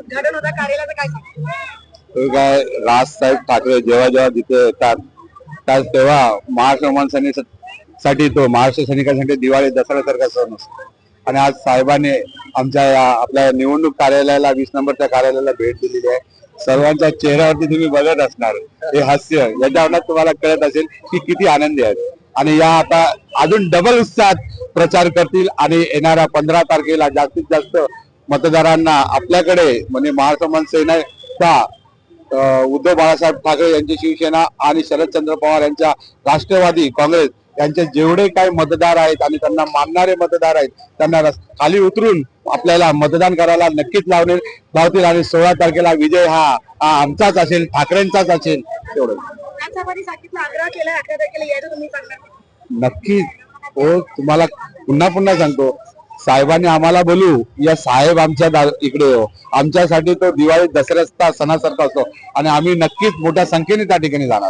उद्घाटन होता कार्यालयाचं, काय सांगतो? काय राजसाहेब ठाकरे जेव्हा जेव्हा तिथे येतात तेव्हा महाराष्ट्र माणसांसाठी तो महाराष्ट्र सैनिकांसाठी दिवाळी दसऱ्यासारखा सण असतो. आणि आज साहेबांनी आमच्या आपल्या निवडणूक कार्यालयाला 20 नंबरच्या कार्यालयाला भेट दिलेली आहे. सर्वांच्या चेहऱ्यावरती तुम्ही बघत असणार हे हास्य, याच्यावर तुम्हाला कळत असेल की किती आनंदी आहेत. आणि या आता अजून डबल उत्साहात प्रचार करतील आणि येणाऱ्या 15 तारखेला जास्तीत जास्त मतदारांना आपल्याकडे म्हणजे महाराष्ट्र मनसेनेचा उद्धव बाळासाहेब ठाकरे यांची शिवसेना आणि शरदचंद्र पवार यांच्या राष्ट्रवादी काँग्रेस यांचे जेवढे काही मतदार आहेत आणि त्यांना मानणारे मतदार आहेत त्यांना खाली उतरून आपल्याला मतदान करायला नक्कीच लावतील. आणि 16 तारखेला विजय हा आमचाच असेल, ठाकरेंचाच असेल. तेवढं आग्रह केला 11 तारखेला यायचं, तुम्ही सांगणार नक्कीच. हो, तुम्हाला पुन्हा सांगतो, साहेबांनी आम्हाला बोलू या साहेब आमच्या इकडे हो, आमच्यासाठी तो दिवाळी दसऱ्याचा सणासारखा असतो आणि आम्ही नक्कीच मोठ्या संख्येने त्या ठिकाणी जाणार.